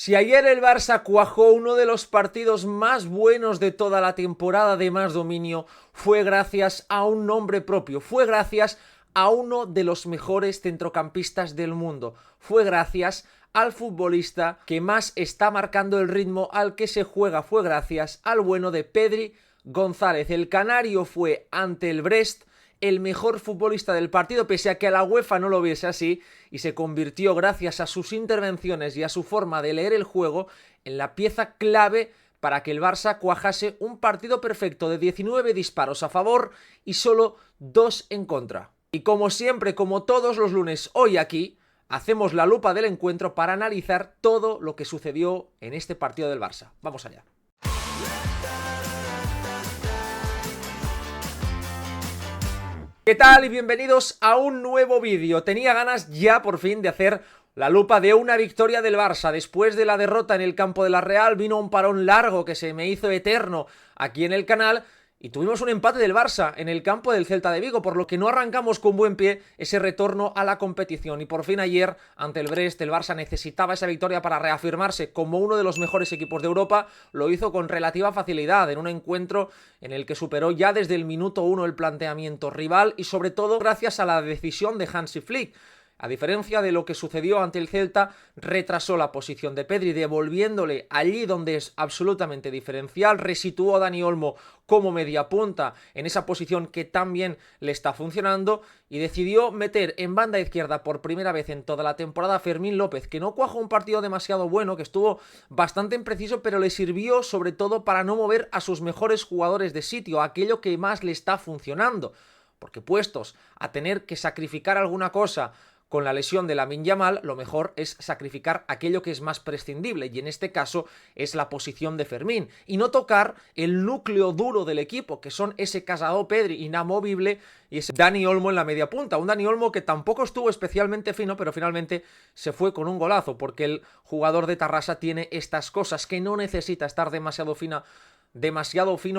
Si ayer el Barça cuajó uno de los partidos más buenos de toda la temporada de más dominio, fue gracias a un nombre propio, fue gracias a uno de los mejores centrocampistas del mundo, fue gracias al futbolista que más está marcando el ritmo al que se juega, fue gracias al bueno de Pedri González. El canario fue ante el Brest el mejor futbolista del partido, pese a que a la UEFA no lo viese así, y se convirtió, gracias a sus intervenciones y a su forma de leer el juego, en la pieza clave para que el Barça cuajase un partido perfecto de 19 disparos a favor y solo 2 en contra. Y como siempre, como todos los lunes, hoy aquí hacemos la lupa del encuentro para analizar todo lo que sucedió en este partido del Barça. Vamos allá. ¿Qué tal? Y bienvenidos a un nuevo vídeo. Tenía ganas ya por fin de hacer la lupa de una victoria del Barça. Después de la derrota en el campo de la Real vino un parón largo que se me hizo eterno aquí en el canal y tuvimos un empate del Barça en el campo del Celta de Vigo, por lo que no arrancamos con buen pie ese retorno a la competición. Y por fin ayer, ante el Brest, el Barça necesitaba esa victoria para reafirmarse como uno de los mejores equipos de Europa. Lo hizo con relativa facilidad, en un encuentro en el que superó ya desde el minuto 1 el planteamiento rival y sobre todo gracias a la decisión de Hansi Flick. A diferencia de lo que sucedió ante el Celta, retrasó la posición de Pedri, devolviéndole allí donde es absolutamente diferencial, resituó a Dani Olmo como mediapunta en esa posición que tan bien le está funcionando y decidió meter en banda izquierda por primera vez en toda la temporada a Fermín López, que no cuajó un partido demasiado bueno, que estuvo bastante impreciso, pero le sirvió sobre todo para no mover a sus mejores jugadores de sitio, aquello que más le está funcionando, porque puestos a tener que sacrificar alguna cosa con la lesión de Lamine Yamal, lo mejor es sacrificar aquello que es más prescindible, y en este caso es la posición de Fermín, y no tocar el núcleo duro del equipo, que son ese Casado, Pedri inamovible y ese Dani Olmo en la media punta. Un Dani Olmo que tampoco estuvo especialmente fino, pero finalmente se fue con un golazo, porque el jugador de Tarrasa tiene estas cosas, que no necesita estar demasiado fino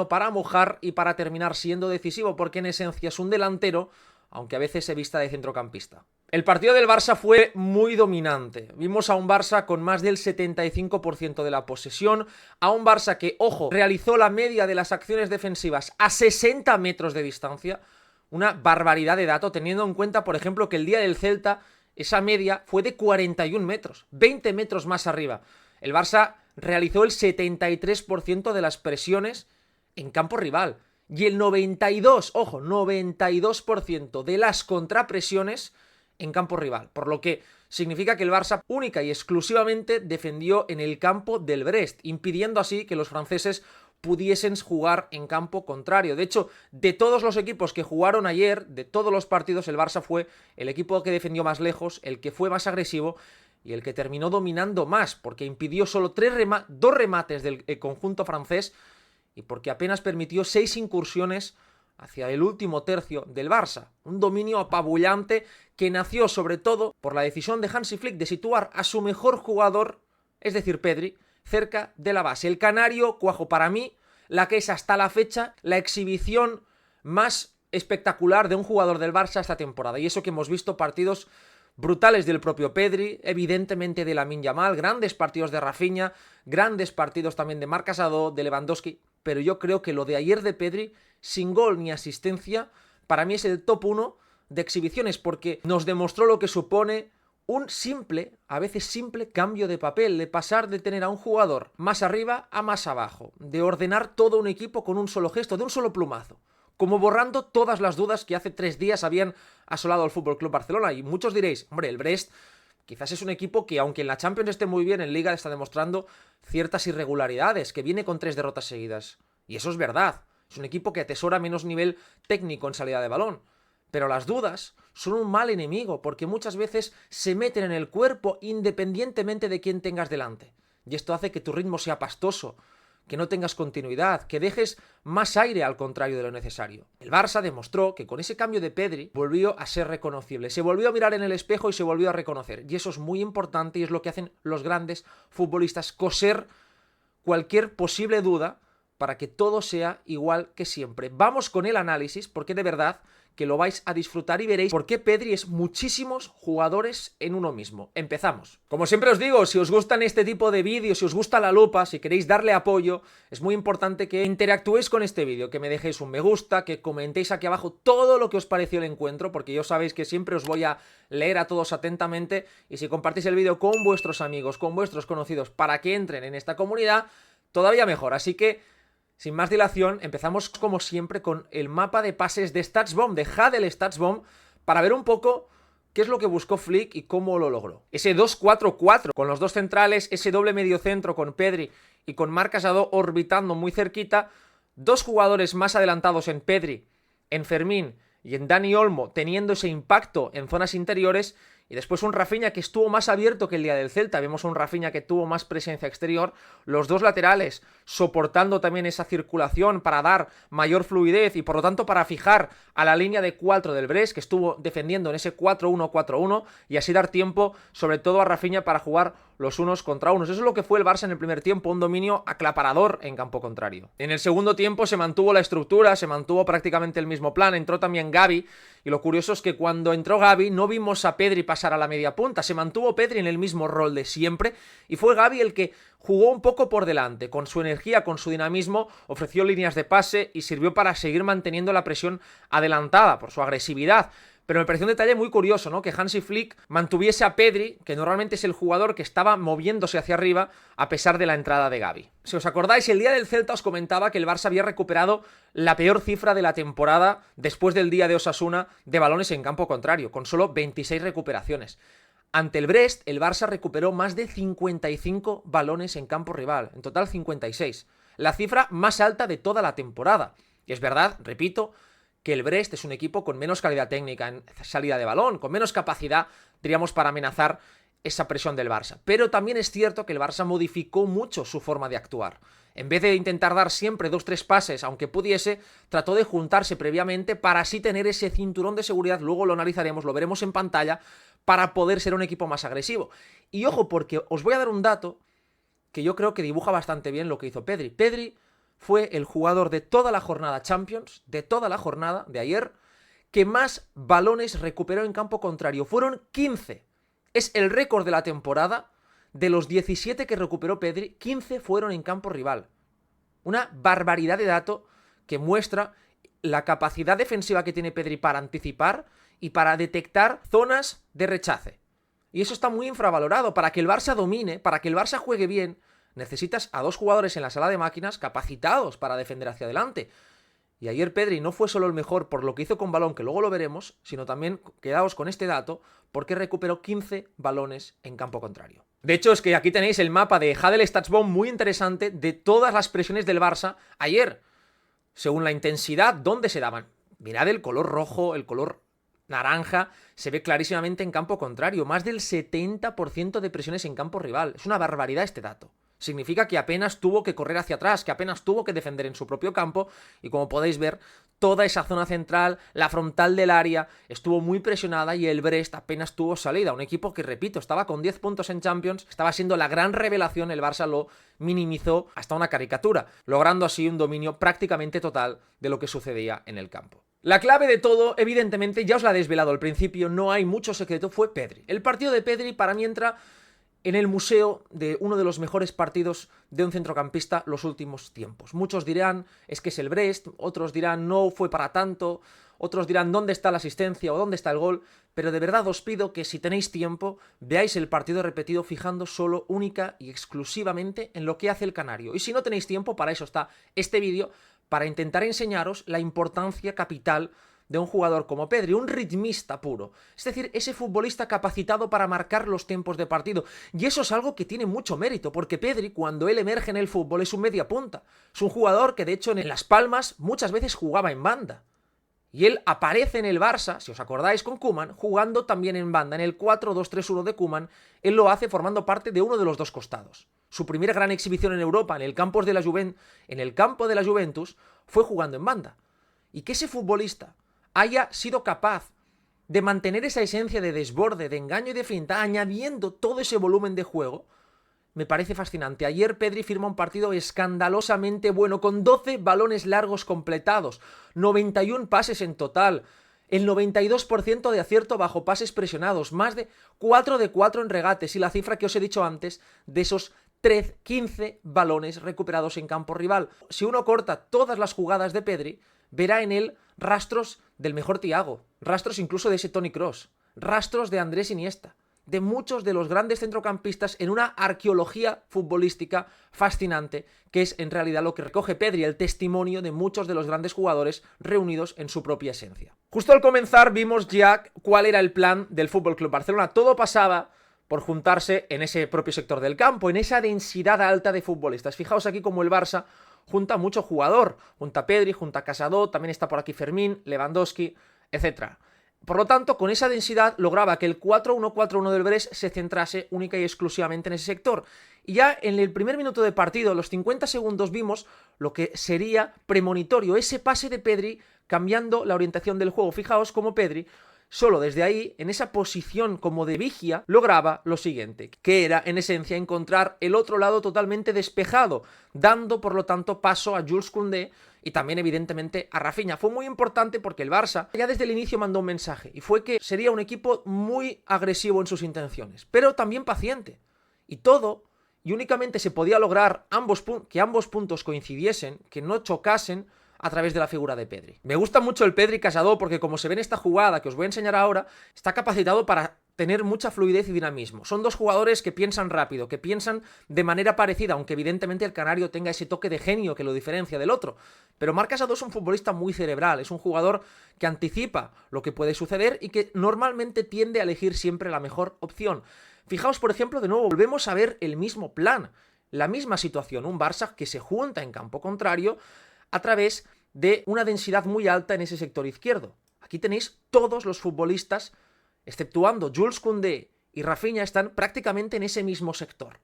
para mojar y para terminar siendo decisivo, porque en esencia es un delantero, aunque a veces se vista de centrocampista. El partido del Barça fue muy dominante. Vimos a un Barça con más del 75% de la posesión, a un Barça que, ojo, realizó la media de las acciones defensivas a 60 metros de distancia, una barbaridad de dato, teniendo en cuenta, por ejemplo, que el día del Celta esa media fue de 41 metros, 20 metros más arriba. El Barça realizó el 73% de las presiones en campo rival y el 92% de las contrapresiones en campo rival, por lo que significa que el Barça única y exclusivamente defendió en el campo del Brest, impidiendo así que los franceses pudiesen jugar en campo contrario. De hecho, de todos los equipos que jugaron ayer, de todos los partidos, el Barça fue el equipo que defendió más lejos, el que fue más agresivo y el que terminó dominando más, porque impidió solo dos remates del conjunto francés y porque apenas permitió 6 incursiones hacia el último tercio del Barça. Un dominio apabullante que nació sobre todo por la decisión de Hansi Flick de situar a su mejor jugador, es decir, Pedri, cerca de la base. El canario cuajó para mí la que es hasta la fecha la exhibición más espectacular de un jugador del Barça esta temporada. Y eso que hemos visto partidos brutales del propio Pedri, evidentemente de Lamine Yamal, grandes partidos de Rafinha, grandes partidos también de Marc Casado, de Lewandowski, pero yo creo que lo de ayer de Pedri, sin gol ni asistencia, para mí es el top 1 de exhibiciones, porque nos demostró lo que supone un simple, a veces simple, cambio de papel, de pasar de tener a un jugador más arriba a más abajo, de ordenar todo un equipo con un solo gesto, de un solo plumazo, como borrando todas las dudas que hace 3 días habían asolado al FC Barcelona. Y muchos diréis, hombre, el Brest quizás es un equipo que, aunque en la Champions esté muy bien, en Liga está demostrando ciertas irregularidades, que viene con 3 derrotas seguidas. Y eso es verdad. Es un equipo que atesora menos nivel técnico en salida de balón. Pero las dudas son un mal enemigo, porque muchas veces se meten en el cuerpo independientemente de quién tengas delante. Y esto hace que tu ritmo sea pastoso, que no tengas continuidad, que dejes más aire al contrario de lo necesario. El Barça demostró que con ese cambio de Pedri volvió a ser reconocible, se volvió a mirar en el espejo y se volvió a reconocer. Y eso es muy importante y es lo que hacen los grandes futbolistas, coser cualquier posible duda para que todo sea igual que siempre. Vamos con el análisis, porque de verdad que lo vais a disfrutar y veréis por qué Pedri es muchísimos jugadores en uno mismo. Empezamos. Como siempre os digo, si os gustan este tipo de vídeos, si os gusta la lupa, si queréis darle apoyo, es muy importante que interactuéis con este vídeo, que me dejéis un me gusta, que comentéis aquí abajo todo lo que os pareció el encuentro, porque ya sabéis que siempre os voy a leer a todos atentamente, y si compartís el vídeo con vuestros amigos, con vuestros conocidos, para que entren en esta comunidad, todavía mejor. Así que, sin más dilación, empezamos como siempre con el mapa de pases de StatsBomb, de Hadel StatsBomb, para ver un poco qué es lo que buscó Flick y cómo lo logró. Ese 2-4-4 con los dos centrales, ese doble mediocentro con Pedri y con Marc Casado orbitando muy cerquita, dos jugadores más adelantados en Pedri, en Fermín y en Dani Olmo teniendo ese impacto en zonas interiores, y después un Rafinha que estuvo más abierto que el día del Celta. Vemos un Rafinha que tuvo más presencia exterior. Los dos laterales soportando también esa circulación para dar mayor fluidez y por lo tanto para fijar a la línea de 4 del Brest, que estuvo defendiendo en ese 4-1-4-1, y así dar tiempo sobre todo a Rafinha para jugar los unos contra unos. Eso es lo que fue el Barça en el primer tiempo, un dominio aclaparador en campo contrario. En el segundo tiempo se mantuvo la estructura, se mantuvo prácticamente el mismo plan. Entró también Gavi, y lo curioso es que cuando entró Gavi no vimos a Pedri pasar a la media punta, se mantuvo Pedri en el mismo rol de siempre, y fue Gavi el que jugó un poco por delante, con su energía, con su dinamismo, ofreció líneas de pase y sirvió para seguir manteniendo la presión adelantada por su agresividad. Pero me pareció un detalle muy curioso, ¿no? Que Hansi Flick mantuviese a Pedri, que normalmente es el jugador que estaba moviéndose hacia arriba, a pesar de la entrada de Gavi. Si os acordáis, el día del Celta os comentaba que el Barça había recuperado la peor cifra de la temporada después del día de Osasuna de balones en campo contrario, con solo 26 recuperaciones. Ante el Brest, el Barça recuperó más de 55 balones en campo rival, en total 56. La cifra más alta de toda la temporada. Y es verdad, repito, que el Brest es un equipo con menos calidad técnica en salida de balón, con menos capacidad, diríamos, para amenazar esa presión del Barça. Pero también es cierto que el Barça modificó mucho su forma de actuar. En vez de intentar dar siempre 2-3 pases, aunque pudiese, trató de juntarse previamente para así tener ese cinturón de seguridad, luego lo analizaremos, lo veremos en pantalla, para poder ser un equipo más agresivo. Y ojo, porque os voy a dar un dato que yo creo que dibuja bastante bien lo que hizo Pedri. Pedri fue el jugador de toda la jornada Champions, de toda la jornada de ayer, que más balones recuperó en campo contrario. Fueron 15. Es el récord de la temporada. De los 17 que recuperó Pedri, 15 fueron en campo rival. Una barbaridad de dato que muestra la capacidad defensiva que tiene Pedri para anticipar y para detectar zonas de rechace. Y eso está muy infravalorado. Para que el Barça domine, para que el Barça juegue bien, necesitas a dos jugadores en la sala de máquinas capacitados para defender hacia adelante. Y ayer Pedri no fue solo el mejor por lo que hizo con balón, que luego lo veremos, sino también, quedaos con este dato, porque recuperó 15 balones en campo contrario. De hecho, es que aquí tenéis el mapa de Hadel StatsBomb muy interesante de todas las presiones del Barça ayer, según la intensidad, dónde se daban. Mirad el color rojo, el color naranja, se ve clarísimamente en campo contrario. Más del 70% de presiones en campo rival. Es una barbaridad este dato. Significa que apenas tuvo que correr hacia atrás, que apenas tuvo que defender en su propio campo, y como podéis ver, toda esa zona central, la frontal del área, estuvo muy presionada y el Brest apenas tuvo salida. Un equipo que, repito, estaba con 10 puntos en Champions, estaba siendo la gran revelación, el Barça lo minimizó hasta una caricatura, logrando así un dominio prácticamente total de lo que sucedía en el campo. La clave de todo, evidentemente, ya os la he desvelado al principio, no hay mucho secreto, fue Pedri. El partido de Pedri para mí entra en el museo de uno de los mejores partidos de un centrocampista los últimos tiempos. Muchos dirán, es que es el Brest, otros dirán, no fue para tanto, otros dirán, ¿dónde está la asistencia o dónde está el gol? Pero de verdad os pido que si tenéis tiempo, veáis el partido repetido fijando solo, única y exclusivamente en lo que hace el canario. Y si no tenéis tiempo, para eso está este vídeo, para intentar enseñaros la importancia capital de un jugador como Pedri, un ritmista puro. Es decir, ese futbolista capacitado para marcar los tiempos de partido. Y eso es algo que tiene mucho mérito, porque Pedri, cuando él emerge en el fútbol, es un media punta. Es un jugador que, de hecho, en Las Palmas muchas veces jugaba en banda. Y él aparece en el Barça, si os acordáis, con Koeman, jugando también en banda. En el 4-2-3-1 de Koeman, él lo hace formando parte de uno de los dos costados. Su primera gran exhibición en Europa, en el campo de la Juventus, fue jugando en banda. Y que ese futbolista haya sido capaz de mantener esa esencia de desborde, de engaño y de finta, añadiendo todo ese volumen de juego, me parece fascinante. Ayer Pedri firma un partido escandalosamente bueno, con 12 balones largos completados, 91 pases en total, el 92% de acierto bajo pases presionados, más de 4 de 4 en regates y la cifra que os he dicho antes de esos 15 balones recuperados en campo rival. Si uno corta todas las jugadas de Pedri, verá en él rastros del mejor Thiago, rastros incluso de ese Toni Kroos, rastros de Andrés Iniesta, de muchos de los grandes centrocampistas en una arqueología futbolística fascinante, que es en realidad lo que recoge Pedri, el testimonio de muchos de los grandes jugadores reunidos en su propia esencia. Justo al comenzar vimos ya cuál era el plan del FC Barcelona. Todo pasaba por juntarse en ese propio sector del campo, en esa densidad alta de futbolistas. Fijaos aquí como el Barça junta mucho jugador, junta a Pedri, junta a Casado, también está por aquí Fermín, Lewandowski, etc. Por lo tanto, con esa densidad lograba que el 4-1-4-1 del Brest se centrase única y exclusivamente en ese sector. Y ya en el primer minuto de partido, los 50 segundos, vimos lo que sería premonitorio, ese pase de Pedri cambiando la orientación del juego. Fijaos cómo Pedri, solo desde ahí, en esa posición como de vigia, lograba lo siguiente, que era, en esencia, encontrar el otro lado totalmente despejado, dando, por lo tanto, paso a Jules Koundé y también, evidentemente, a Rafinha. Fue muy importante porque el Barça ya desde el inicio mandó un mensaje, y fue que sería un equipo muy agresivo en sus intenciones, pero también paciente. Y todo, y únicamente se podía lograr que ambos puntos coincidiesen, que no chocasen, a través de la figura de Pedri. Me gusta mucho el Pedri Casado porque, como se ve en esta jugada que os voy a enseñar ahora, está capacitado para tener mucha fluidez y dinamismo. Son dos jugadores que piensan rápido, que piensan de manera parecida, aunque evidentemente el canario tenga ese toque de genio que lo diferencia del otro. Pero Marc Casado es un futbolista muy cerebral, es un jugador que anticipa lo que puede suceder y que normalmente tiende a elegir siempre la mejor opción. Fijaos, por ejemplo, de nuevo, volvemos a ver el mismo plan, la misma situación, un Barça que se junta en campo contrario a través de una densidad muy alta en ese sector izquierdo. Aquí tenéis todos los futbolistas, exceptuando Jules Koundé y Rafinha, están prácticamente en ese mismo sector.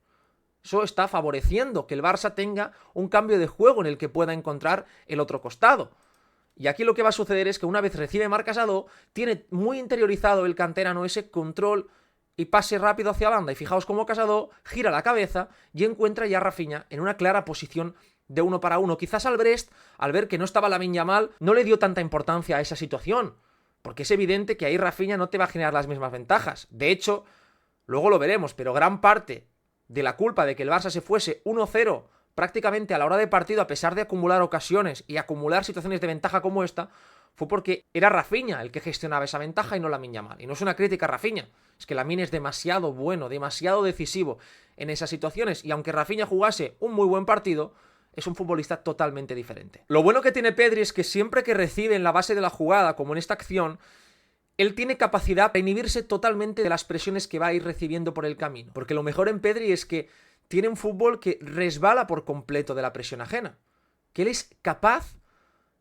Eso está favoreciendo que el Barça tenga un cambio de juego en el que pueda encontrar el otro costado. Y aquí lo que va a suceder es que una vez recibe Marc Casado, tiene muy interiorizado el canterano ese control y pase rápido hacia banda. Y fijaos cómo Casado gira la cabeza y encuentra ya a Rafinha en una clara posición de 1 para 1. Quizás al Brest, al ver que no estaba Lamine Yamal, no le dio tanta importancia a esa situación, porque es evidente que ahí Rafinha no te va a generar las mismas ventajas. De hecho, luego lo veremos, pero gran parte de la culpa de que el Barça se fuese 1-0 prácticamente a la hora de partido, a pesar de acumular ocasiones y acumular situaciones de ventaja como esta, fue porque era Rafinha el que gestionaba esa ventaja y no Lamine Yamal. Y no es una crítica a Rafinha, es que Lamine es demasiado bueno, demasiado decisivo en esas situaciones, y aunque Rafinha jugase un muy buen partido, es un futbolista totalmente diferente. Lo bueno que tiene Pedri es que siempre que recibe en la base de la jugada, como en esta acción, él tiene capacidad de inhibirse totalmente de las presiones que va a ir recibiendo por el camino. Porque lo mejor en Pedri es que tiene un fútbol que resbala por completo de la presión ajena. Que él es capaz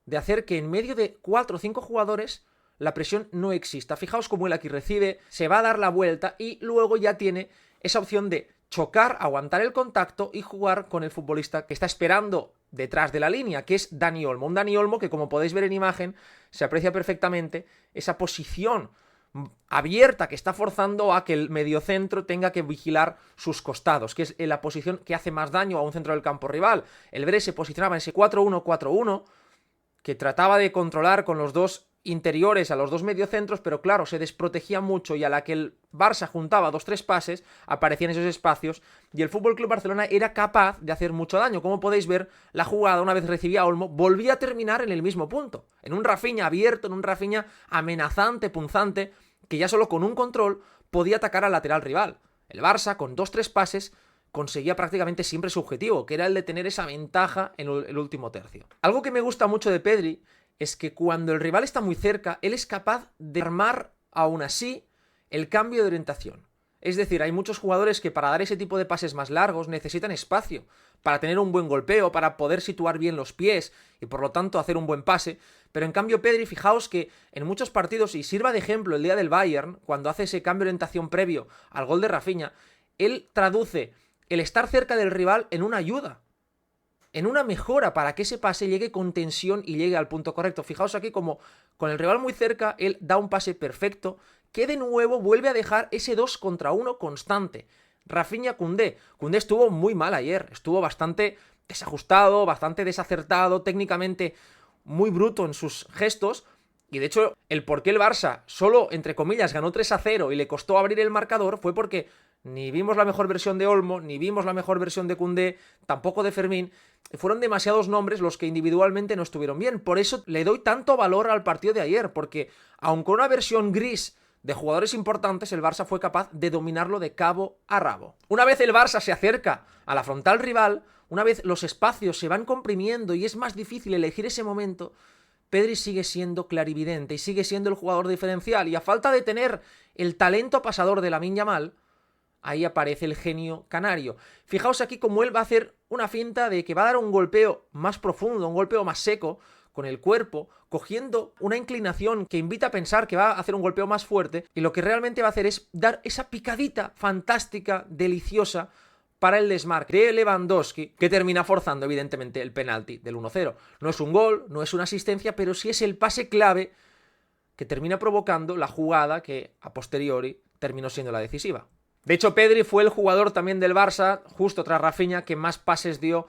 de hacer que en medio de 4 o 5 jugadores la presión no exista. Fijaos cómo él aquí recibe, se va a dar la vuelta y luego ya tiene esa opción de chocar, aguantar el contacto y jugar con el futbolista que está esperando detrás de la línea, que es Dani Olmo. Un Dani Olmo que, como podéis ver en imagen, se aprecia perfectamente esa posición abierta que está forzando a que el mediocentro tenga que vigilar sus costados, que es la posición que hace más daño a un centro del campo rival. El Brest se posicionaba en ese 4-1-4-1 que trataba de controlar con los dos interiores a los dos mediocentros, pero claro, se desprotegía mucho, y a la que el Barça juntaba 2-3 pases, aparecían esos espacios, y el FC Barcelona era capaz de hacer mucho daño. Como podéis ver, la jugada, una vez recibía a Olmo, volvía a terminar en el mismo punto, en un Rafinha abierto, en un Rafinha amenazante, punzante, que ya solo con un control podía atacar al lateral rival. El Barça, con 2-3 pases, conseguía prácticamente siempre su objetivo, que era el de tener esa ventaja en el último tercio. Algo que me gusta mucho de Pedri es que cuando el rival está muy cerca, él es capaz de armar, aún así, el cambio de orientación. Es decir, hay muchos jugadores que para dar ese tipo de pases más largos necesitan espacio, para tener un buen golpeo, para poder situar bien los pies y por lo tanto hacer un buen pase. Pero en cambio Pedri, fijaos que en muchos partidos, y sirva de ejemplo el día del Bayern, cuando hace ese cambio de orientación previo al gol de Rafinha, él traduce el estar cerca del rival en una ayuda, en una mejora para que ese pase llegue con tensión y llegue al punto correcto. Fijaos aquí como con el rival muy cerca, él da un pase perfecto, que de nuevo vuelve a dejar ese 2 contra 1 constante. Rafinha-Koundé. Koundé estuvo muy mal ayer, estuvo bastante desajustado, bastante desacertado, técnicamente muy bruto en sus gestos, Y de hecho, el por qué el Barça solo, entre comillas, ganó 3-0 y le costó abrir el marcador fue porque ni vimos la mejor versión de Olmo, ni vimos la mejor versión de Koundé, tampoco de Fermín. Fueron demasiados nombres los que individualmente no estuvieron bien. Por eso le doy tanto valor al partido de ayer, porque aun con una versión gris de jugadores importantes, el Barça fue capaz de dominarlo de cabo a rabo. Una vez el Barça se acerca a la frontal rival, una vez los espacios se van comprimiendo y es más difícil elegir ese momento, Pedri sigue siendo clarividente y sigue siendo el jugador diferencial. Y a falta de tener el talento pasador de Lamine Yamal, ahí aparece el genio canario. Fijaos aquí cómo él va a hacer una finta de que va a dar un golpeo más profundo, un golpeo más seco, con el cuerpo, cogiendo una inclinación que invita a pensar que va a hacer un golpeo más fuerte, y lo que realmente va a hacer es dar esa picadita fantástica, deliciosa, para el desmarque de Lewandowski, que termina forzando evidentemente el penalti del 1-0. No es un gol, no es una asistencia, pero sí es el pase clave que termina provocando la jugada que a posteriori terminó siendo la decisiva. De hecho, Pedri fue el jugador también del Barça, justo tras Rafinha, que más pases dio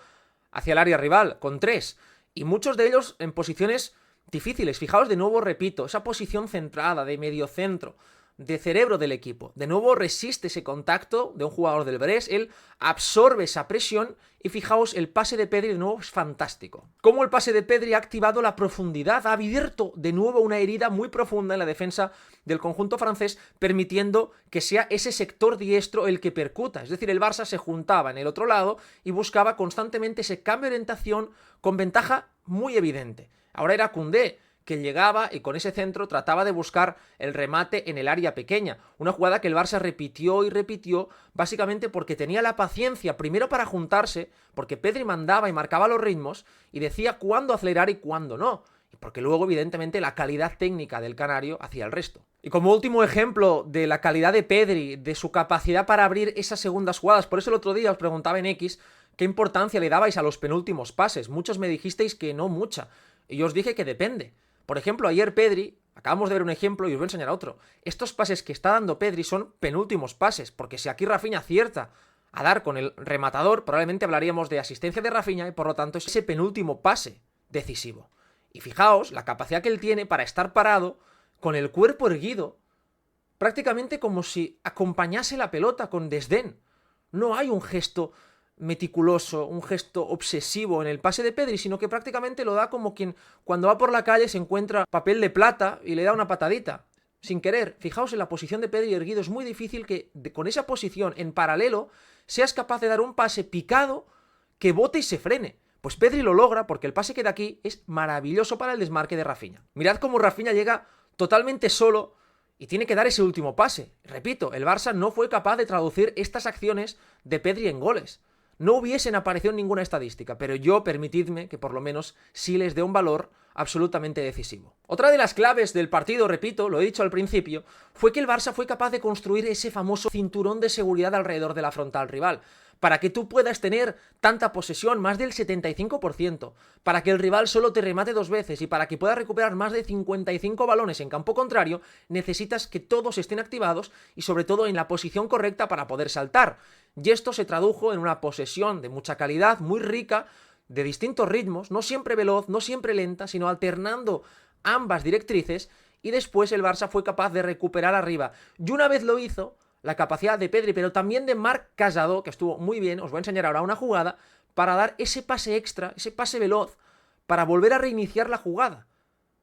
hacia el área rival, con 3. Y muchos de ellos en posiciones difíciles. Fijaos, de nuevo repito, esa posición centrada, de medio centro, de cerebro del equipo. De nuevo resiste ese contacto de un jugador del Brest, él absorbe esa presión y fijaos, el pase de Pedri de nuevo es fantástico. Cómo el pase de Pedri ha activado la profundidad, ha abierto de nuevo una herida muy profunda en la defensa del conjunto francés, permitiendo que sea ese sector diestro el que percuta. Es decir, el Barça se juntaba en el otro lado y buscaba constantemente ese cambio de orientación con ventaja muy evidente. Ahora era Koundé, que llegaba y con ese centro trataba de buscar el remate en el área pequeña. Una jugada que el Barça repitió y repitió, básicamente porque tenía la paciencia, primero para juntarse, porque Pedri mandaba y marcaba los ritmos, y decía cuándo acelerar y cuándo no. Y porque luego, evidentemente, la calidad técnica del canario hacía el resto. Y como último ejemplo de la calidad de Pedri, de su capacidad para abrir esas segundas jugadas, por eso el otro día os preguntaba en X qué importancia le dabais a los penúltimos pases. Muchos me dijisteis que no mucha, y yo os dije que depende. Por ejemplo, ayer Pedri, acabamos de ver un ejemplo y os voy a enseñar otro. Estos pases que está dando Pedri son penúltimos pases, porque si aquí Rafinha acierta a dar con el rematador, probablemente hablaríamos de asistencia de Rafinha y por lo tanto es ese penúltimo pase decisivo. Y fijaos la capacidad que él tiene para estar parado con el cuerpo erguido, prácticamente como si acompañase la pelota con desdén. No hay un gesto meticuloso, un gesto obsesivo en el pase de Pedri, sino que prácticamente lo da como quien cuando va por la calle se encuentra papel de plata y le da una patadita, sin querer. Fijaos en la posición de Pedri erguido, es muy difícil que con esa posición en paralelo seas capaz de dar un pase picado que bote y se frene. Pues Pedri lo logra porque el pase que da aquí es maravilloso para el desmarque de Rafinha. Mirad cómo Rafinha llega totalmente solo y tiene que dar ese último pase. Repito, el Barça no fue capaz de traducir estas acciones de Pedri en goles. No hubiesen aparecido en ninguna estadística, pero yo, permitidme que por lo menos sí les dé un valor absolutamente decisivo. Otra de las claves del partido, repito, lo he dicho al principio, fue que el Barça fue capaz de construir ese famoso cinturón de seguridad alrededor de la frontal rival, para que tú puedas tener tanta posesión, más del 75%, para que el rival solo te remate 2 veces y para que puedas recuperar más de 55 balones en campo contrario, necesitas que todos estén activados y sobre todo en la posición correcta para poder saltar. Y esto se tradujo en una posesión de mucha calidad, muy rica, de distintos ritmos, no siempre veloz, no siempre lenta, sino alternando ambas directrices, y después el Barça fue capaz de recuperar arriba. Y una vez lo hizo, la capacidad de Pedri, pero también de Marc Casado, que estuvo muy bien, os voy a enseñar ahora una jugada, para dar ese pase extra, ese pase veloz, para volver a reiniciar la jugada,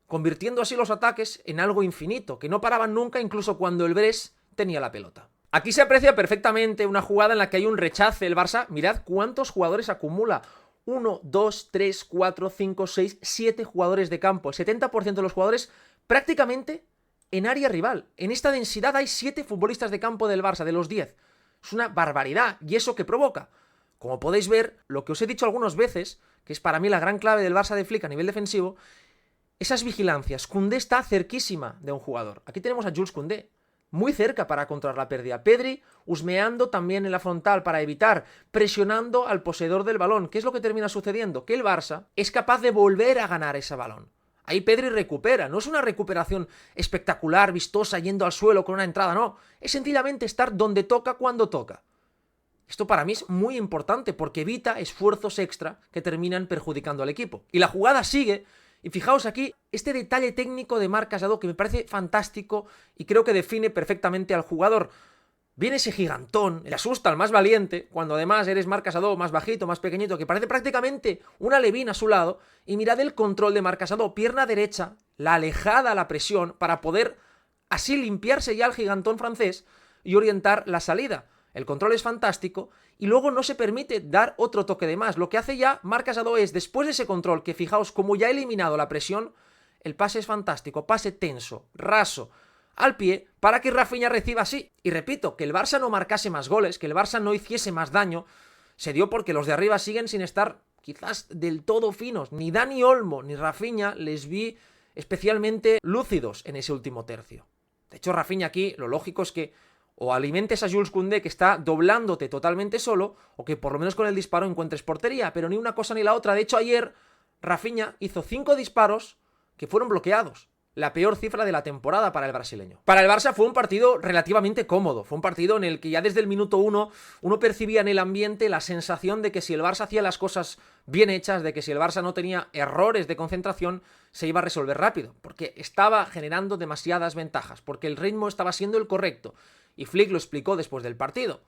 convirtiendo así los ataques en algo infinito, que no paraban nunca incluso cuando el Brest tenía la pelota. Aquí se aprecia perfectamente una jugada en la que hay un rechace. El Barça, mirad cuántos jugadores acumula. 1, 2, 3, 4, 5, 6, 7 jugadores de campo. El 70% de los jugadores prácticamente en área rival. En esta densidad hay 7 futbolistas de campo del Barça, de los 10. Es una barbaridad. ¿Y eso qué provoca? Como podéis ver, lo que os he dicho algunas veces, que es para mí la gran clave del Barça de Flick a nivel defensivo, esas vigilancias. Koundé está cerquísima de un jugador. Aquí tenemos a Jules Koundé, muy cerca para controlar la pérdida. Pedri husmeando también en la frontal para evitar, presionando al poseedor del balón. ¿Qué es lo que termina sucediendo? Que el Barça es capaz de volver a ganar ese balón. Ahí Pedri recupera, no es una recuperación espectacular, vistosa, yendo al suelo con una entrada, no. Es sencillamente estar donde toca, cuando toca. Esto para mí es muy importante porque evita esfuerzos extra que terminan perjudicando al equipo. Y la jugada sigue, Y fijaos aquí, este detalle técnico de Marc Casado que me parece fantástico y creo que define perfectamente al jugador. Viene ese gigantón, le asusta al más valiente, cuando además eres Marc Casado más bajito, más pequeñito, que parece prácticamente una Levín a su lado, y mirad el control de Marc Casado, pierna derecha, la alejada a la presión, para poder así limpiarse ya al gigantón francés y orientar la salida. El control es fantástico y luego no se permite dar otro toque de más. Lo que hace ya Marc Casado es, después de ese control, que fijaos, como ya ha eliminado la presión, el pase es fantástico, pase tenso, raso, al pie, para que Rafinha reciba así. Y repito, que el Barça no marcase más goles, que el Barça no hiciese más daño, se dio porque los de arriba siguen sin estar quizás del todo finos. Ni Dani Olmo ni Rafinha les vi especialmente lúcidos en ese último tercio. De hecho, Rafinha aquí, lo lógico es que o alimentes a Jules Koundé, que está doblándote totalmente solo, o que por lo menos con el disparo encuentres portería, pero ni una cosa ni la otra. De hecho, ayer Rafinha hizo 5 disparos que fueron bloqueados. La peor cifra de la temporada para el brasileño. Para el Barça fue un partido relativamente cómodo, fue un partido en el que ya desde el minuto 1 uno percibía en el ambiente la sensación de que si el Barça hacía las cosas bien hechas, de que si el Barça no tenía errores de concentración, se iba a resolver rápido, porque estaba generando demasiadas ventajas, porque el ritmo estaba siendo el correcto, y Flick lo explicó después del partido.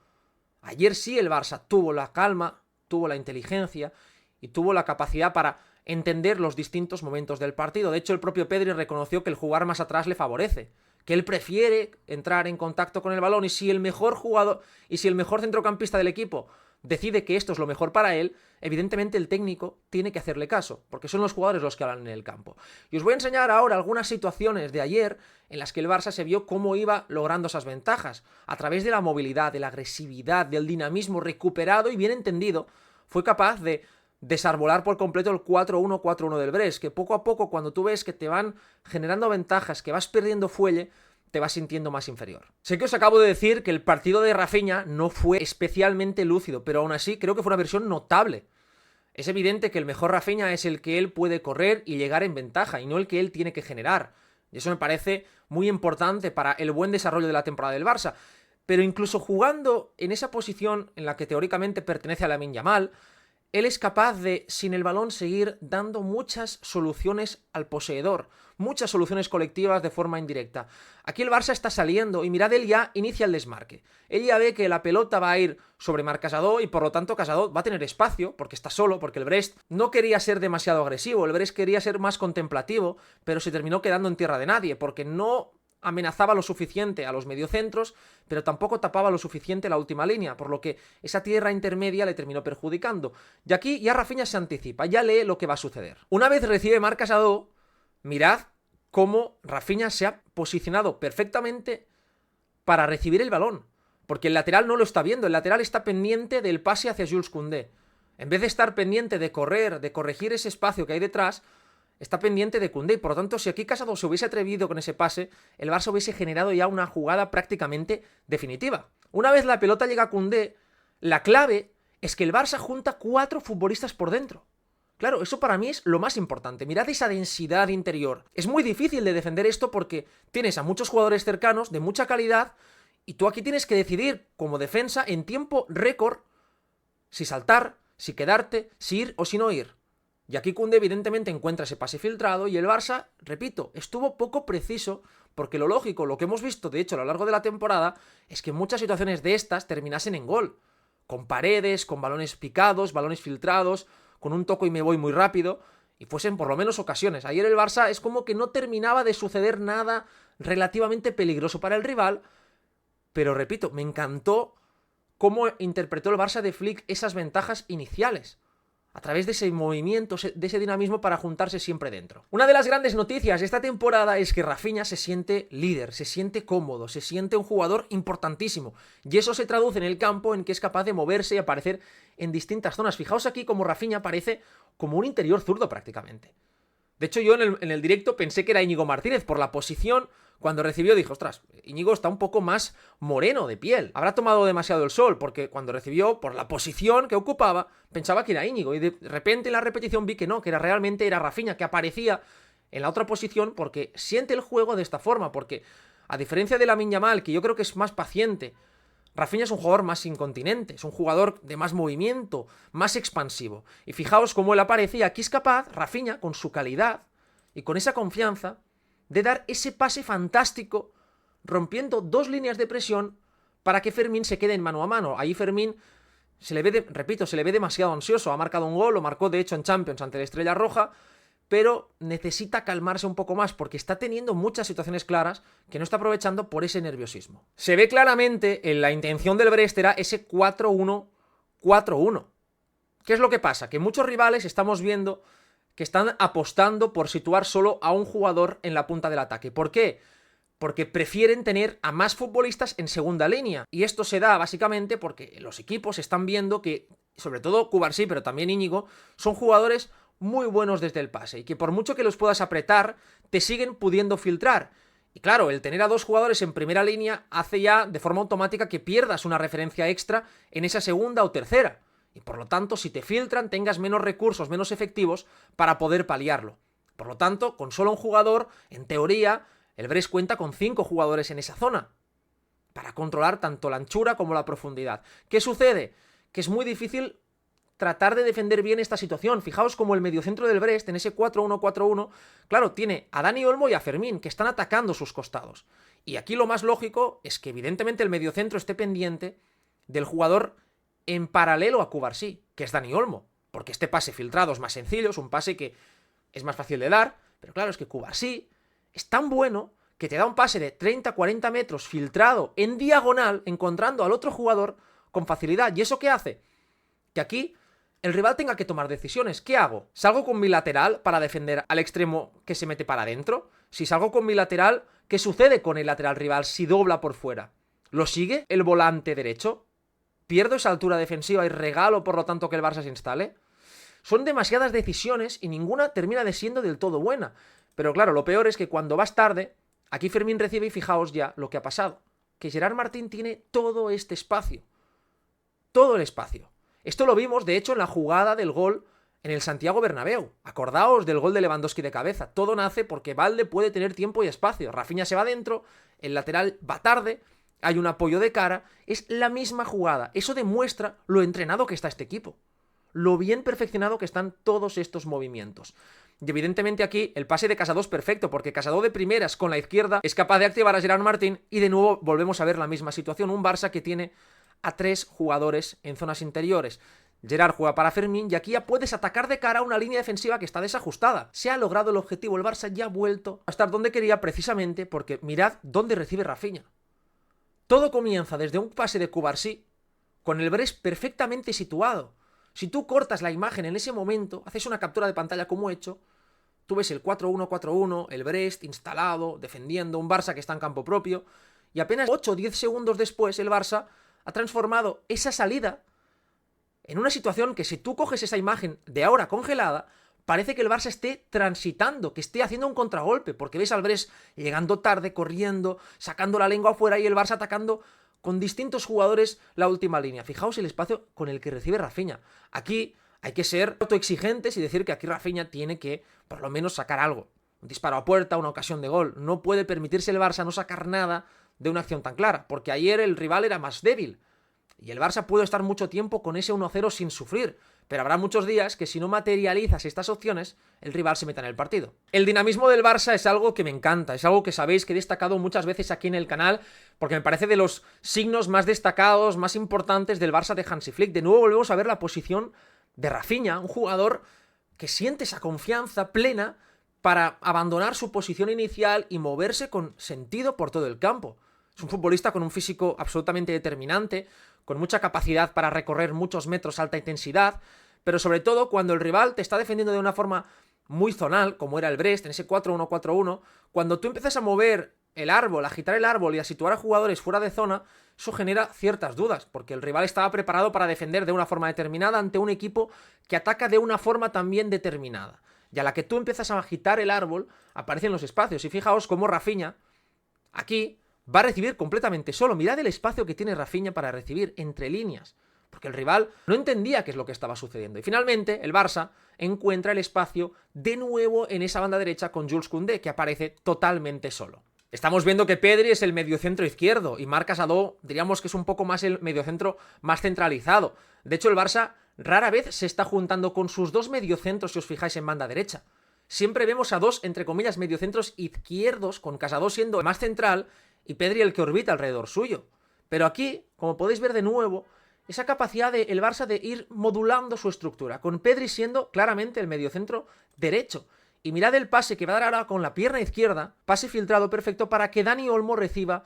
Ayer sí el Barça tuvo la calma, tuvo la inteligencia y tuvo la capacidad para entender los distintos momentos del partido. De hecho, el propio Pedri reconoció que el jugar más atrás le favorece, que él prefiere entrar en contacto con el balón, y si el mejor jugador y si el mejor centrocampista del equipo decide que esto es lo mejor para él, evidentemente el técnico tiene que hacerle caso, porque son los jugadores los que hablan en el campo. Y os voy a enseñar ahora algunas situaciones de ayer en las que el Barça se vio cómo iba logrando esas ventajas, a través de la movilidad, de la agresividad, del dinamismo recuperado y bien entendido. Fue capaz de desarbolar por completo el 4-1-4-1 del Brest, que poco a poco, cuando tú ves que te van generando ventajas, que vas perdiendo fuelle, te vas sintiendo más inferior. Sé que os acabo de decir que el partido de Rafinha no fue especialmente lúcido, pero aún así creo que fue una versión notable. Es evidente que el mejor Rafinha es el que él puede correr y llegar en ventaja, y no el que él tiene que generar. Y eso me parece muy importante para el buen desarrollo de la temporada del Barça. Pero incluso jugando en esa posición en la que teóricamente pertenece a Lamine Yamal, él es capaz de, sin el balón, seguir dando muchas soluciones al poseedor, muchas soluciones colectivas de forma indirecta. Aquí el Barça está saliendo y mirad, él ya inicia el desmarque. Él ya ve que la pelota va a ir sobre Marc Casado y por lo tanto Casado va a tener espacio porque está solo, porque el Brest no quería ser demasiado agresivo, el Brest quería ser más contemplativo, pero se terminó quedando en tierra de nadie porque no amenazaba lo suficiente a los mediocentros, pero tampoco tapaba lo suficiente la última línea, por lo que esa tierra intermedia le terminó perjudicando. Y aquí ya Rafinha se anticipa, ya lee lo que va a suceder. Una vez recibe Marc Casado, mirad cómo Rafinha se ha posicionado perfectamente para recibir el balón, porque el lateral no lo está viendo, el lateral está pendiente del pase hacia Jules Koundé. En vez de estar pendiente de correr, de corregir ese espacio que hay detrás, está pendiente de Koundé. Por lo tanto, si aquí Casado se hubiese atrevido con ese pase, el Barça hubiese generado ya una jugada prácticamente definitiva. Una vez la pelota llega a Koundé, la clave es que el Barça junta 4 futbolistas por dentro. Claro, eso para mí es lo más importante. Mirad esa densidad interior. Es muy difícil de defender esto porque tienes a muchos jugadores cercanos, de mucha calidad, y tú aquí tienes que decidir, como defensa, en tiempo récord, si saltar, si quedarte, si ir o si no ir. Y aquí Koundé evidentemente encuentra ese pase filtrado y el Barça, repito, estuvo poco preciso porque lo lógico, lo que hemos visto de hecho a lo largo de la temporada, es que muchas situaciones de estas terminasen en gol. Con paredes, con balones picados, balones filtrados, con un toco y me voy muy rápido, y fuesen por lo menos ocasiones. Ayer el Barça es como que no terminaba de suceder nada relativamente peligroso para el rival, pero repito, me encantó cómo interpretó el Barça de Flick esas ventajas iniciales, a través de ese movimiento, de ese dinamismo para juntarse siempre dentro. Una de las grandes noticias de esta temporada es que Rafinha se siente líder, se siente cómodo, se siente un jugador importantísimo. Y eso se traduce en el campo en que es capaz de moverse y aparecer en distintas zonas. Fijaos aquí como Rafinha parece como un interior zurdo prácticamente. De hecho, yo en el directo pensé que era Íñigo Martínez por la posición. Cuando recibió dije, ostras, Íñigo está un poco más moreno de piel. Habrá tomado demasiado el sol, porque cuando recibió, por la posición que ocupaba, pensaba que era Íñigo. Y de repente en la repetición vi que no, que realmente era Rafinha, que aparecía en la otra posición porque siente el juego de esta forma. Porque, a diferencia de Lamine Yamal, que yo creo que es más paciente, Rafinha es un jugador más incontinente, es un jugador de más movimiento, más expansivo. Y fijaos cómo él aparece y aquí es capaz, Rafinha, con su calidad, y con esa confianza de dar ese pase fantástico, rompiendo dos líneas de presión para que Fermín se quede en mano a mano. Ahí Fermín se le ve demasiado ansioso. Ha marcado un gol, lo marcó de hecho en Champions ante la Estrella Roja, pero necesita calmarse un poco más porque está teniendo muchas situaciones claras que no está aprovechando por ese nerviosismo. Se ve claramente en la intención del Brest era ese 4-1-4-1. ¿Qué es lo que pasa? Que muchos rivales estamos viendo que están apostando por situar solo a un jugador en la punta del ataque. ¿Por qué? Porque prefieren tener a más futbolistas en segunda línea. Y esto se da básicamente porque los equipos están viendo que, sobre todo Cubarsí, pero también Íñigo, son jugadores muy buenos desde el pase y que por mucho que los puedas apretar, te siguen pudiendo filtrar. Y claro, el tener a dos jugadores en primera línea hace ya de forma automática que pierdas una referencia extra en esa segunda o tercera. Y por lo tanto, si te filtran, tengas menos recursos, menos efectivos para poder paliarlo. Por lo tanto, con solo un jugador, en teoría, el Brest cuenta con 5 jugadores en esa zona para controlar tanto la anchura como la profundidad. ¿Qué sucede? Que es muy difícil tratar de defender bien esta situación. Fijaos como el mediocentro del Brest, en ese 4-1-4-1, claro, tiene a Dani Olmo y a Fermín, que están atacando sus costados. Y aquí lo más lógico es que evidentemente el mediocentro esté pendiente del jugador en paralelo a Cubarsí, que es Dani Olmo, porque este pase filtrado es más sencillo, es un pase que es más fácil de dar, pero claro, es que Cubarsí es tan bueno que te da un pase de 30-40 metros filtrado en diagonal, encontrando al otro jugador con facilidad. ¿Y eso qué hace? Que aquí el rival tenga que tomar decisiones. ¿Qué hago? ¿Salgo con mi lateral para defender al extremo que se mete para adentro? Si salgo con mi lateral, ¿qué sucede con el lateral rival si dobla por fuera? ¿Lo sigue el volante derecho? ¿Pierdo esa altura defensiva y regalo, por lo tanto, que el Barça se instale? Son demasiadas decisiones y ninguna termina de siendo del todo buena. Pero claro, lo peor es que cuando vas tarde, aquí Fermín recibe y fijaos ya lo que ha pasado. Que Gerard Martín tiene todo este espacio. Todo el espacio. Esto lo vimos, de hecho, en la jugada del gol en el Santiago Bernabéu. Acordaos del gol de Lewandowski de cabeza. Todo nace porque Valde puede tener tiempo y espacio. Rafinha se va dentro, el lateral va tarde, hay un apoyo de cara. Es la misma jugada. Eso demuestra lo entrenado que está este equipo. Lo bien perfeccionado que están todos estos movimientos. Y evidentemente aquí el pase de Casado es perfecto, porque Casado de primeras con la izquierda es capaz de activar a Gerard Martín y de nuevo volvemos a ver la misma situación. Un Barça que tiene a 3 jugadores en zonas interiores. Gerard juega para Fermín y aquí ya puedes atacar de cara a una línea defensiva que está desajustada. Se ha logrado el objetivo, el Barça ya ha vuelto a estar donde quería precisamente porque mirad dónde recibe Rafinha. Todo comienza desde un pase de Cubarsí con el Brest perfectamente situado. Si tú cortas la imagen en ese momento, haces una captura de pantalla como he hecho, tú ves el 4-1-4-1, el Brest instalado, defendiendo, un Barça que está en campo propio, y apenas 8 o 10 segundos después el Barça ha transformado esa salida en una situación que si tú coges esa imagen de ahora congelada, parece que el Barça esté transitando, que esté haciendo un contragolpe, porque ves al Brest llegando tarde, corriendo, sacando la lengua afuera y el Barça atacando con distintos jugadores la última línea. Fijaos el espacio con el que recibe Rafinha. Aquí hay que ser autoexigentes y decir que aquí Rafinha tiene que, por lo menos, sacar algo. Un disparo a puerta, una ocasión de gol. No puede permitirse el Barça no sacar nada de una acción tan clara, porque ayer el rival era más débil. Y el Barça puede estar mucho tiempo con ese 1-0 sin sufrir. Pero habrá muchos días que si no materializas estas opciones, el rival se meta en el partido. El dinamismo del Barça es algo que me encanta, es algo que sabéis que he destacado muchas veces aquí en el canal, porque me parece de los signos más destacados, más importantes del Barça de Hansi Flick. De nuevo volvemos a ver la posición de Rafinha, un jugador que siente esa confianza plena para abandonar su posición inicial y moverse con sentido por todo el campo. Es un futbolista con un físico absolutamente determinante, con mucha capacidad para recorrer muchos metros a alta intensidad, pero sobre todo cuando el rival te está defendiendo de una forma muy zonal, como era el Brest, en ese 4-1-4-1, cuando tú empiezas a mover el árbol, a agitar el árbol y a situar a jugadores fuera de zona, eso genera ciertas dudas, porque el rival estaba preparado para defender de una forma determinada ante un equipo que ataca de una forma también determinada. Y a la que tú empiezas a agitar el árbol, aparecen los espacios. Y fijaos cómo Rafinha, aquí, va a recibir completamente solo. Mirad el espacio que tiene Rafinha para recibir entre líneas, porque el rival no entendía qué es lo que estaba sucediendo. Y finalmente, el Barça encuentra el espacio de nuevo en esa banda derecha con Jules Koundé, que aparece totalmente solo. Estamos viendo que Pedri es el mediocentro izquierdo y Marc Casado, diríamos que es un poco más el mediocentro más centralizado. De hecho, el Barça rara vez se está juntando con sus dos mediocentros, si os fijáis, en banda derecha. Siempre vemos a dos, entre comillas, mediocentros izquierdos, con Casado siendo más central y Pedri el que orbita alrededor suyo. Pero aquí, como podéis ver de nuevo, esa capacidad del Barça de ir modulando su estructura, con Pedri siendo claramente el mediocentro derecho. Y mirad el pase que va a dar ahora con la pierna izquierda, pase filtrado perfecto para que Dani Olmo reciba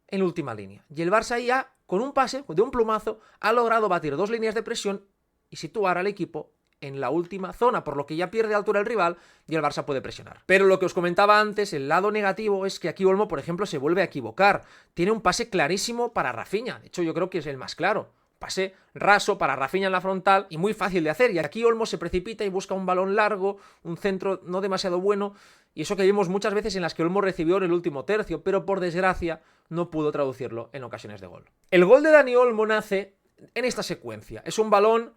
en última línea. Y el Barça ya, con un pase, de un plumazo, ha logrado batir 2 líneas de presión y situar al equipo en la última zona, por lo que ya pierde altura el rival y el Barça puede presionar. Pero lo que os comentaba antes, el lado negativo es que aquí Olmo, por ejemplo, se vuelve a equivocar. Tiene un pase clarísimo para Rafinha, de hecho yo creo que es el más claro. Pase raso para Rafinha en la frontal y muy fácil de hacer. Y aquí Olmo se precipita y busca un balón largo, un centro no demasiado bueno. Y eso que vimos muchas veces en las que Olmo recibió en el último tercio, pero por desgracia no pudo traducirlo en ocasiones de gol. El gol de Dani Olmo nace en esta secuencia. Es un balón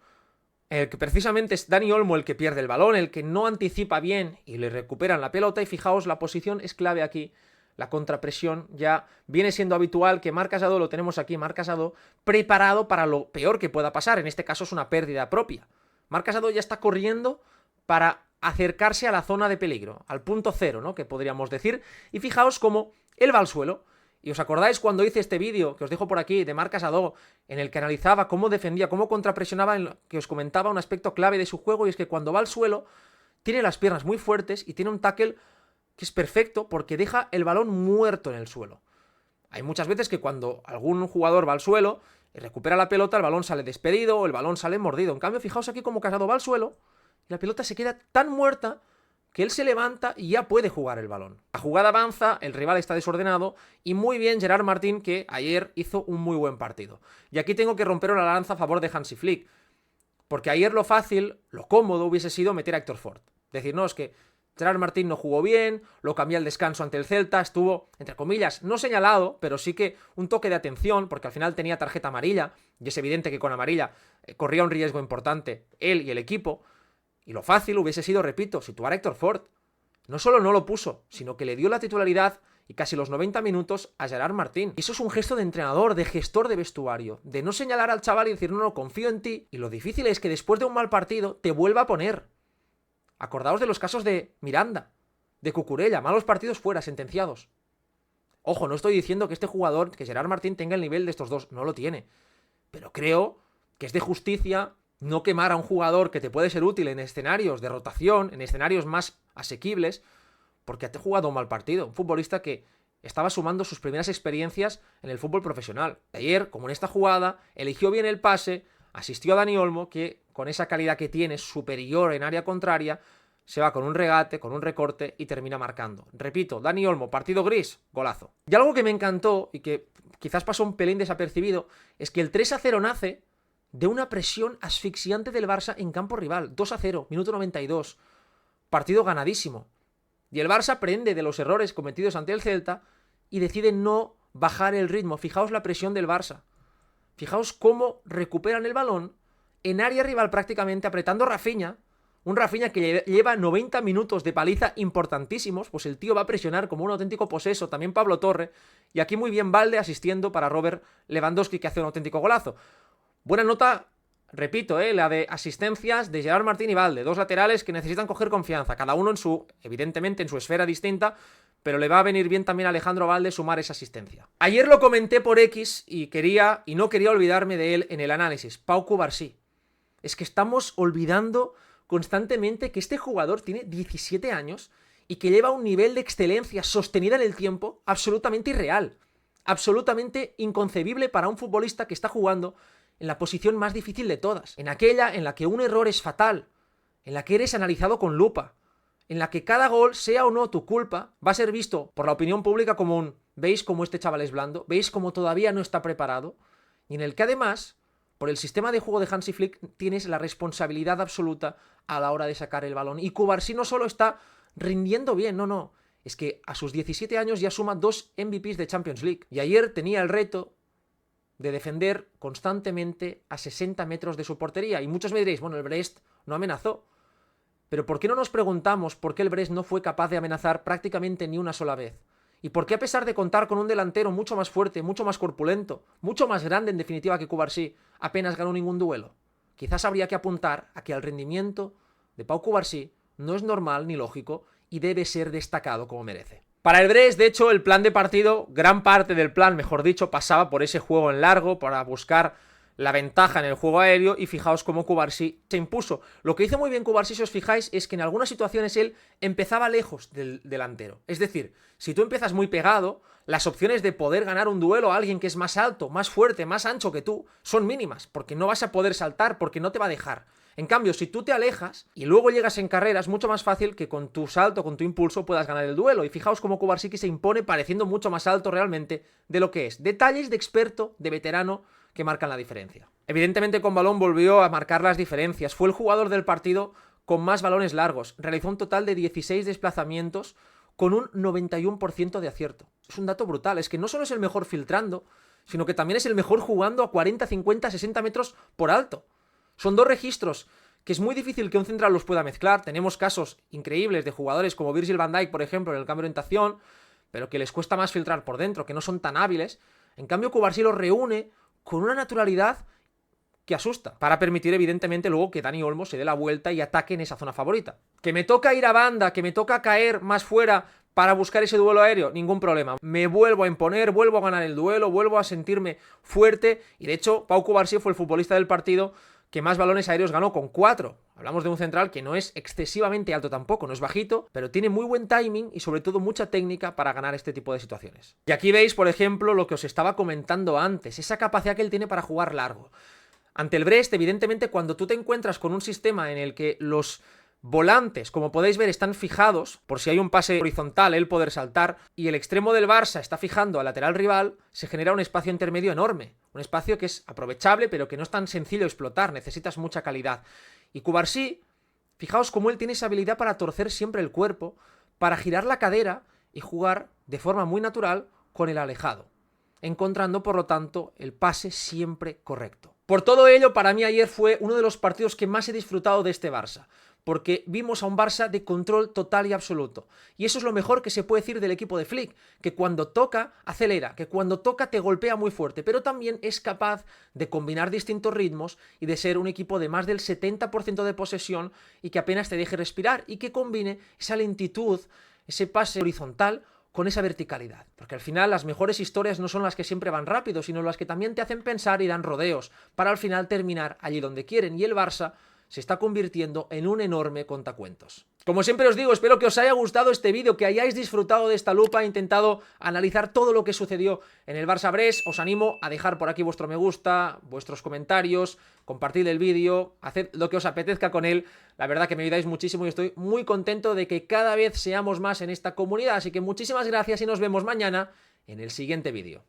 en el que precisamente es Dani Olmo el que pierde el balón, el que no anticipa bien y le recuperan la pelota. Y fijaos, la posición es clave aquí. La contrapresión ya viene siendo habitual, que Marc Casado, lo tenemos aquí, Marc Casado preparado para lo peor que pueda pasar, en este caso es una pérdida propia. Marc Casado ya está corriendo para acercarse a la zona de peligro, al punto cero, ¿no?, que podríamos decir, y fijaos cómo él va al suelo, y os acordáis cuando hice este vídeo, que os dejo por aquí, de Marc Casado, en el que analizaba cómo defendía, cómo contrapresionaba, en lo que os comentaba un aspecto clave de su juego, y es que cuando va al suelo, tiene las piernas muy fuertes y tiene un tackle que es perfecto porque deja el balón muerto en el suelo. Hay muchas veces que cuando algún jugador va al suelo y recupera la pelota, el balón sale despedido o el balón sale mordido. En cambio, fijaos aquí como Casado va al suelo y la pelota se queda tan muerta que él se levanta y ya puede jugar el balón. La jugada avanza, el rival está desordenado y muy bien Gerard Martín, que ayer hizo un muy buen partido. Y aquí tengo que romper una lanza a favor de Hansi Flick, porque ayer lo fácil, lo cómodo hubiese sido meter a Héctor Ford. Decir, no, es que Gerard Martín no jugó bien, lo cambié al descanso ante el Celta, estuvo, entre comillas, no señalado, pero sí que un toque de atención, porque al final tenía tarjeta amarilla, y es evidente que con amarilla corría un riesgo importante él y el equipo, y lo fácil hubiese sido, repito, situar a Héctor Ford. No solo no lo puso, sino que le dio la titularidad y casi los 90 minutos a Gerard Martín. Y eso es un gesto de entrenador, de gestor de vestuario, de no señalar al chaval y decir, no, confío en ti, y lo difícil es que después de un mal partido te vuelva a poner. Acordaos de los casos de Miranda, de Cucurella, malos partidos fuera, sentenciados. Ojo, no estoy diciendo que este jugador, que Gerard Martín, tenga el nivel de estos dos, no lo tiene. Pero creo que es de justicia no quemar a un jugador que te puede ser útil en escenarios de rotación, en escenarios más asequibles, porque ha jugado un mal partido. Un futbolista que estaba sumando sus primeras experiencias en el fútbol profesional. Ayer, como en esta jugada, eligió bien el pase, asistió a Dani Olmo, que con esa calidad que tiene, superior en área contraria, se va con un regate, con un recorte y termina marcando. Repito, Dani Olmo, partido gris, golazo. Y algo que me encantó y que quizás pasó un pelín desapercibido, es que el 3-0 nace de una presión asfixiante del Barça en campo rival. 2-0, minuto 92. Partido ganadísimo. Y el Barça aprende de los errores cometidos ante el Celta y decide no bajar el ritmo. Fijaos la presión del Barça. Fijaos cómo recuperan el balón en área rival prácticamente, apretando a Rafinha. Un Rafinha que lleva 90 minutos de paliza importantísimos, pues el tío va a presionar como un auténtico poseso, también Pablo Torre, y aquí muy bien Valde asistiendo para Robert Lewandowski, que hace un auténtico golazo. Buena nota, repito, la de asistencias de Gerard Martín y Valde, dos laterales que necesitan coger confianza, cada uno evidentemente en su esfera distinta, pero le va a venir bien también a Alejandro Valde sumar esa asistencia. Ayer lo comenté por X y no quería olvidarme de él en el análisis. Pau Cubarsí. Es que estamos olvidando constantemente que este jugador tiene 17 años y que lleva un nivel de excelencia sostenida en el tiempo absolutamente irreal, absolutamente inconcebible para un futbolista que está jugando en la posición más difícil de todas, en aquella en la que un error es fatal, en la que eres analizado con lupa, en la que cada gol, sea o no tu culpa, va a ser visto por la opinión pública como un ¿veis cómo este chaval es blando? ¿Veis cómo todavía no está preparado? Y en el que además, por el sistema de juego de Hansi Flick, tienes la responsabilidad absoluta a la hora de sacar el balón. Y Cubarsí no solo está rindiendo bien, no. Es que a sus 17 años ya suma 2 MVPs de Champions League. Y ayer tenía el reto de defender constantemente a 60 metros de su portería. Y muchos me diréis, bueno, el Brest no amenazó. Pero ¿por qué no nos preguntamos por qué el Brest no fue capaz de amenazar prácticamente ni una sola vez? ¿Y por qué a pesar de contar con un delantero mucho más fuerte, mucho más corpulento, mucho más grande en definitiva que Cubarsí, apenas ganó ningún duelo? Quizás habría que apuntar a que el rendimiento de Pau Cubarsí no es normal ni lógico y debe ser destacado como merece. Para el Brest, de hecho, el plan de partido, gran parte del plan, mejor dicho, pasaba por ese juego en largo, para buscar la ventaja en el juego aéreo, y fijaos cómo Cubarsí se impuso. Lo que hizo muy bien Cubarsí, si os fijáis, es que en algunas situaciones él empezaba lejos del delantero. Es decir, si tú empiezas muy pegado, las opciones de poder ganar un duelo a alguien que es más alto, más fuerte, más ancho que tú, son mínimas, porque no vas a poder saltar, porque no te va a dejar. En cambio, si tú te alejas y luego llegas en carrera, es mucho más fácil que con tu salto, con tu impulso, puedas ganar el duelo. Y fijaos cómo Cubarsí se impone pareciendo mucho más alto realmente de lo que es. Detalles de experto, de veterano, que marcan la diferencia. Evidentemente, con balón volvió a marcar las diferencias. Fue el jugador del partido con más balones largos. Realizó un total de 16 desplazamientos con un 91% de acierto. Es un dato brutal. Es que no solo es el mejor filtrando, sino que también es el mejor jugando a 40, 50, 60 metros por alto. Son dos registros que es muy difícil que un central los pueda mezclar. Tenemos casos increíbles de jugadores como Virgil van Dijk, por ejemplo, en el cambio de orientación, pero que les cuesta más filtrar por dentro, que no son tan hábiles. En cambio, Cubarsí los reúne con una naturalidad que asusta, para permitir evidentemente luego que Dani Olmo se dé la vuelta y ataque en esa zona favorita. Que me toca ir a banda, que me toca caer más fuera para buscar ese duelo aéreo, ningún problema. Me vuelvo a imponer, vuelvo a ganar el duelo, vuelvo a sentirme fuerte, y de hecho Pau Cubarsí fue el futbolista del partido que más balones aéreos ganó, con 4. Hablamos de un central que no es excesivamente alto tampoco, no es bajito, pero tiene muy buen timing y sobre todo mucha técnica para ganar este tipo de situaciones. Y aquí veis, por ejemplo, lo que os estaba comentando antes, esa capacidad que él tiene para jugar largo. Ante el Brest, evidentemente, cuando tú te encuentras con un sistema en el que los volantes, como podéis ver, están fijados, por si hay un pase horizontal, él poder saltar, y el extremo del Barça está fijando al lateral rival, se genera un espacio intermedio enorme. Un espacio que es aprovechable, pero que no es tan sencillo explotar, necesitas mucha calidad. Y Cubarsí, fijaos cómo él tiene esa habilidad para torcer siempre el cuerpo, para girar la cadera y jugar de forma muy natural con el alejado, encontrando, por lo tanto, el pase siempre correcto. Por todo ello, para mí ayer fue uno de los partidos que más he disfrutado de este Barça, porque vimos a un Barça de control total y absoluto. Y eso es lo mejor que se puede decir del equipo de Flick, que cuando toca, acelera, que cuando toca te golpea muy fuerte, pero también es capaz de combinar distintos ritmos y de ser un equipo de más del 70% de posesión y que apenas te deje respirar y que combine esa lentitud, ese pase horizontal con esa verticalidad. Porque al final las mejores historias no son las que siempre van rápido, sino las que también te hacen pensar y dan rodeos, para al final terminar allí donde quieren. Y el Barça se está convirtiendo en un enorme contacuentos. Como siempre os digo, espero que os haya gustado este vídeo, que hayáis disfrutado de esta lupa. He intentado analizar todo lo que sucedió en el Barça Brest. Os animo a dejar por aquí vuestro me gusta, vuestros comentarios, compartir el vídeo, haced lo que os apetezca con él. La verdad que me ayudáis muchísimo y estoy muy contento de que cada vez seamos más en esta comunidad. Así que muchísimas gracias y nos vemos mañana en el siguiente vídeo.